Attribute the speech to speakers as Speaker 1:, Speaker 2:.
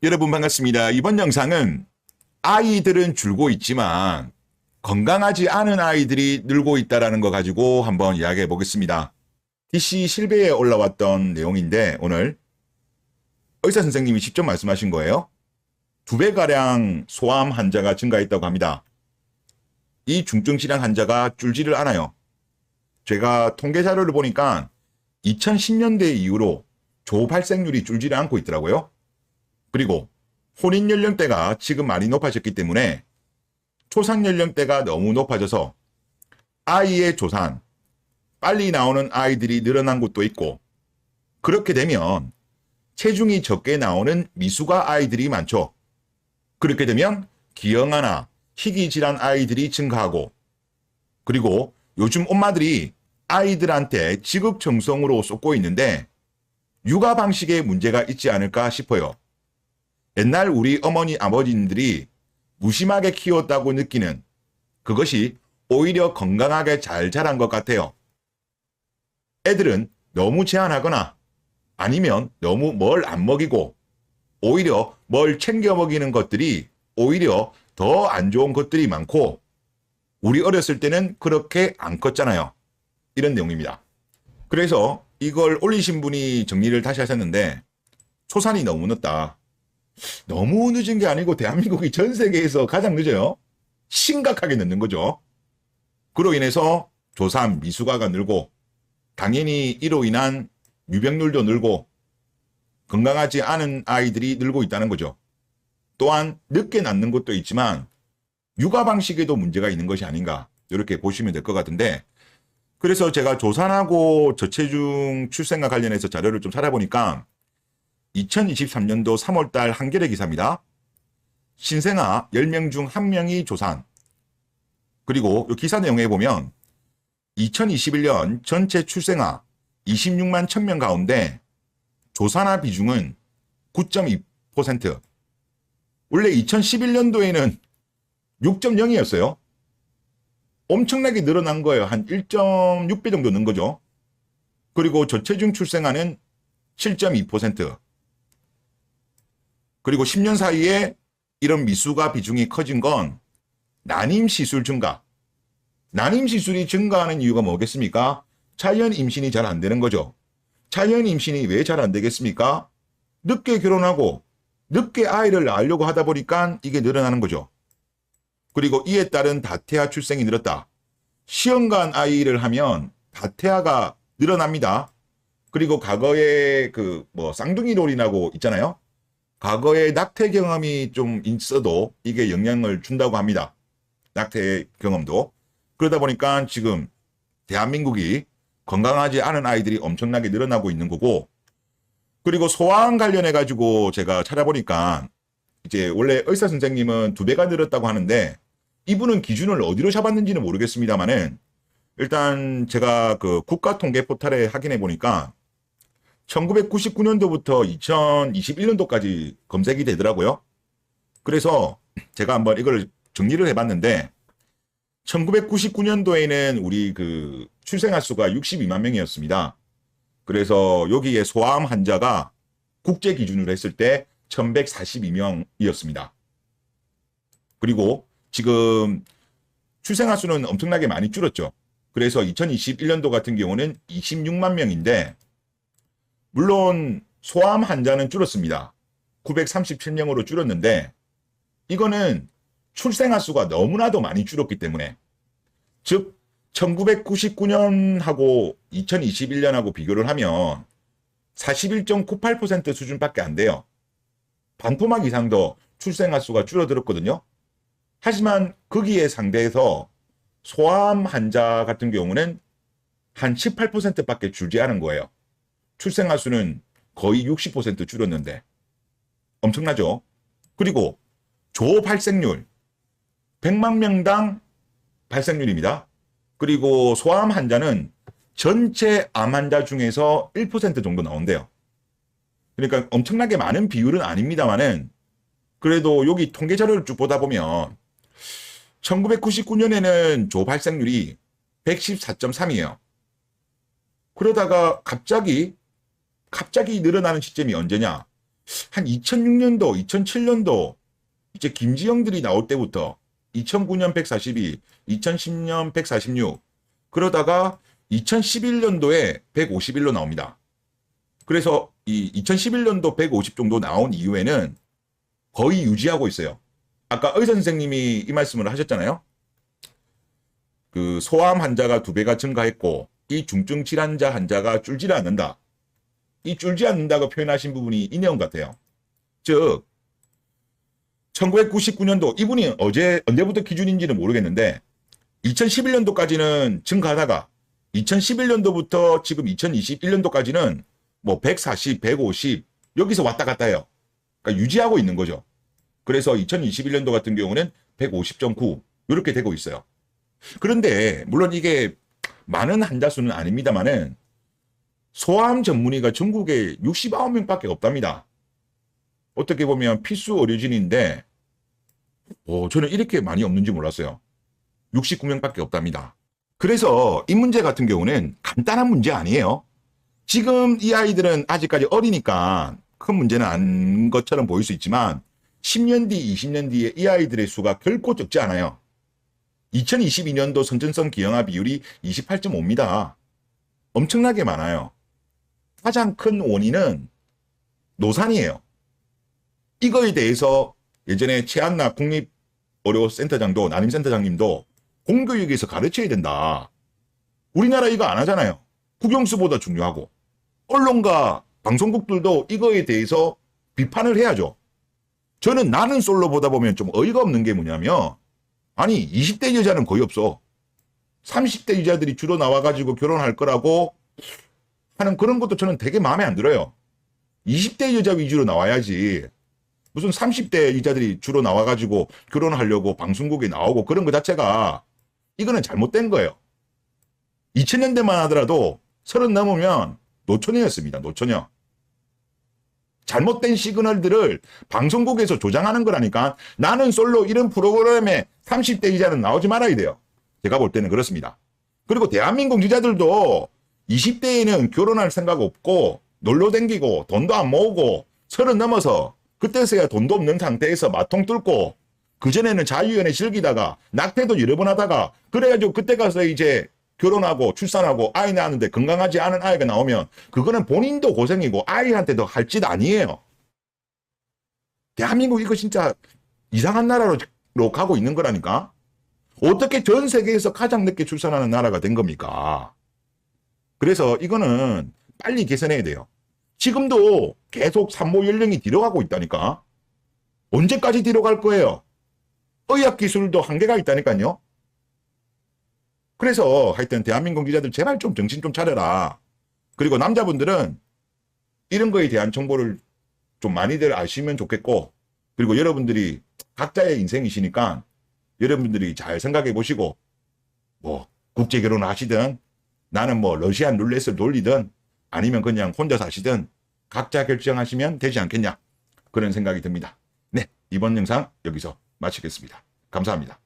Speaker 1: 여러분 반갑습니다. 이번 영상은 아이들은 줄고 있지만 건강하지 않은 아이들이 늘고 있다는 거 가지고 한번 이야기해 보겠습니다. DC 실베에 올라왔던 내용인데 오늘 의사 선생님이 직접 말씀하신 거예요. 2배가량 소암 환자가 증가했다고 합니다. 이 중증 질환 환자가 줄지를 않아요. 제가 통계 자료를 보니까 2010년대 이후로 조 발생률이 줄지를 않고 있더라고요. 그리고 혼인 연령대가 지금 많이 높아졌기 때문에 초산 연령대가 너무 높아져서 아이의 조산, 빨리 나오는 아이들이 늘어난 곳도 있고, 그렇게 되면 체중이 적게 나오는 미숙아 아이들이 많죠. 그렇게 되면 기형아나 희귀질환 아이들이 증가하고, 그리고 요즘 엄마들이 아이들한테 지극정성으로 쏟고 있는데 육아 방식에 문제가 있지 않을까 싶어요. 옛날 우리 어머니 아버지들이 무심하게 키웠다고 느끼는 그것이 오히려 건강하게 잘 자란 것 같아요. 애들은 너무 제한하거나 아니면 너무 뭘 안 먹이고 오히려 뭘 챙겨 먹이는 것들이 오히려 더 안 좋은 것들이 많고, 우리 어렸을 때는 그렇게 안 컸잖아요. 이런 내용입니다. 그래서 이걸 올리신 분이 정리를 다시 하셨는데, 초산이 너무 늦다. 너무 늦은 게 아니고 대한민국이 전 세계에서 가장 늦어요. 심각하게 늦는 거죠. 그로 인해서 조산, 미숙아가 늘고, 당연히 이로 인한 유병률도 늘고 건강하지 않은 아이들이 늘고 있다는 거죠. 또한 늦게 낳는 것도 있지만 육아 방식에도 문제가 있는 것이 아닌가, 이렇게 보시면 될 것 같은데, 그래서 제가 조산하고 저체중 출생과 관련해서 자료를 좀 찾아보니까 2023년도 3월달 한겨레 기사입니다. 신생아 10명 중 1명이 조산. 그리고 이 기사 내용에 보면 2021년 전체 출생아 26만 1000명 가운데 조산아 비중은 9.2%. 원래 2011년도에는 6.0이었어요. 엄청나게 늘어난 거예요. 한 1.6배 정도 는 거죠. 그리고 저체중 출생아는 7.2%. 그리고 10년 사이에 이런 미숙아 비중이 커진 건 난임 시술 증가. 난임 시술이 증가하는 이유가 뭐겠습니까? 자연 임신이 잘 안 되는 거죠. 자연 임신이 왜 잘 안 되겠습니까? 늦게 결혼하고 늦게 아이를 낳으려고 하다 보니까 이게 늘어나는 거죠. 그리고 이에 따른 다태아 출생이 늘었다. 시험관 아이를 하면 다태아가 늘어납니다. 그리고 과거에 쌍둥이 롤이라고 있잖아요. 과거에 낙태 경험이 좀 있어도 이게 영향을 준다고 합니다. 낙태 경험도. 그러다 보니까 지금 대한민국이 건강하지 않은 아이들이 엄청나게 늘어나고 있는 거고, 그리고 소아암 관련해 가지고 제가 찾아보니까 이제 원래 의사 선생님은 2배가 늘었다고 하는데, 이분은 기준을 어디로 잡았는지는 모르겠습니다만은 일단 제가 그 국가 통계 포털에 확인해 보니까 1999년도부터 2021년도까지 검색이 되더라고요. 그래서 제가 한번 이걸 정리를 해봤는데, 1999년도에는 우리 그 출생아 수가 62만 명이었습니다. 그래서 여기에 소아암 환자가 국제 기준으로 했을 때 1142명이었습니다. 그리고 지금 출생아 수는 엄청나게 많이 줄었죠. 그래서 2021년도 같은 경우는 26만 명인데, 물론 소아암 환자는 줄었습니다. 937명으로 줄었는데, 이거는 출생아 수가 너무나도 많이 줄었기 때문에, 즉 1999년하고 2021년하고 비교를 하면 41.98% 수준밖에 안 돼요. 반토막 이상 더 출생아 수가 줄어들었거든요. 하지만 거기에 상대해서 소아암 환자 같은 경우는 한 18%밖에 줄지 않은 거예요. 출생아 수는 거의 60% 줄었는데 엄청나죠. 그리고 조 발생률 100만 명당 발생률입니다. 그리고 소아암 환자는 전체 암 환자 중에서 1% 정도 나온대요. 그러니까 엄청나게 많은 비율은 아닙니다만은 그래도 여기 통계 자료를 쭉 보다 보면 1999년에는 조 발생률이 114.3이에요. 그러다가 갑자기 늘어나는 시점이 언제냐? 한 2006년도, 2007년도 이제 김지영들이 나올 때부터 2009년 142, 2010년 146, 그러다가 2011년도에 151로 나옵니다. 그래서 이 2011년도 150 정도 나온 이후에는 거의 유지하고 있어요. 아까 의사 선생님이 이 말씀을 하셨잖아요. 그 소암 환자가 2배가 증가했고 이 중증 질환자 환자가 줄지 않는다. 이 줄지 않는다고 표현하신 부분이 이 내용 같아요. 즉 1999년도 이분이 언제부터 기준인지는 모르겠는데 2011년도까지는 증가하다가 2011년도부터 지금 2021년도까지는 뭐 140, 150 여기서 왔다 갔다 해요. 그러니까 유지하고 있는 거죠. 그래서 2021년도 같은 경우는 150.9 이렇게 되고 있어요. 그런데 물론 이게 많은 환자 수는 아닙니다만은 소아암 전문의가 전국에 69명밖에 없답니다. 어떻게 보면 필수 의료진인데 저는 이렇게 많이 없는지 몰랐어요. 69명밖에 없답니다. 그래서 이 문제 같은 경우는 간단한 문제 아니에요. 지금 이 아이들은 아직까지 어리니까 큰 문제는 아닌 것처럼 보일 수 있지만 10년 뒤, 20년 뒤에 이 아이들의 수가 결코 적지 않아요. 2022년도 선천성 기형아 비율이 28.5입니다. 엄청나게 많아요. 가장 큰 원인은 노산이에요. 이거에 대해서 예전에 최한나 국립의료센터장도 난임센터장님도 공교육에서 가르쳐야 된다. 우리나라 이거 안 하잖아요. 국영수보다 중요하고 언론과 방송국들도 이거에 대해서 비판을 해야죠. 저는 나는 솔로 보다 보면 좀 어이가 없는 게 뭐냐면 아니 20대 여자는 거의 없어. 30대 여자들이 주로 나와가지고 결혼할 거라고 하는 그런 것도 저는 되게 마음에 안 들어요. 20대 여자 위주로 나와야지. 무슨 30대 여자들이 주로 나와가지고 결혼하려고 방송국에 나오고 그런 것 자체가 이거는 잘못된 거예요. 2000년대만 하더라도 30 넘으면 노처녀였습니다. 노처녀. 잘못된 시그널들을 방송국에서 조장하는 거라니까. 나는 솔로 이런 프로그램에 30대 여자는 나오지 말아야 돼요. 제가 볼 때는 그렇습니다. 그리고 대한민국 여자들도 20대에는 결혼할 생각 없고 놀러 댕기고 돈도 안 모으고 30 넘어서 그때서야 돈도 없는 상태에서 마통 뚫고 그전에는 자유연애 즐기다가 낙태도 여러 번 하다가 그래가지고 그때 가서 이제 결혼하고 출산하고 아이 낳았는데 건강하지 않은 아이가 나오면 그거는 본인도 고생이고 아이한테도 할 짓 아니에요. 대한민국 이거 진짜 이상한 나라로 가고 있는 거라니까. 어떻게 전 세계에서 가장 늦게 출산하는 나라가 된 겁니까? 그래서 이거는 빨리 개선해야 돼요. 지금도 계속 산모 연령이 뒤로 가고 있다니까. 언제까지 뒤로 갈 거예요? 의학 기술도 한계가 있다니까요. 그래서 하여튼 대한민국 기자들 제발 좀 정신 좀 차려라. 그리고 남자분들은 이런 거에 대한 정보를 좀 많이들 아시면 좋겠고, 그리고 여러분들이 각자의 인생이시니까 여러분들이 잘 생각해 보시고 뭐 국제 결혼을 하시든 나는 뭐 러시안 룰렛을 돌리든 아니면 그냥 혼자 사시든 각자 결정하시면 되지 않겠냐, 그런 생각이 듭니다. 네, 이번 영상 여기서 마치겠습니다. 감사합니다.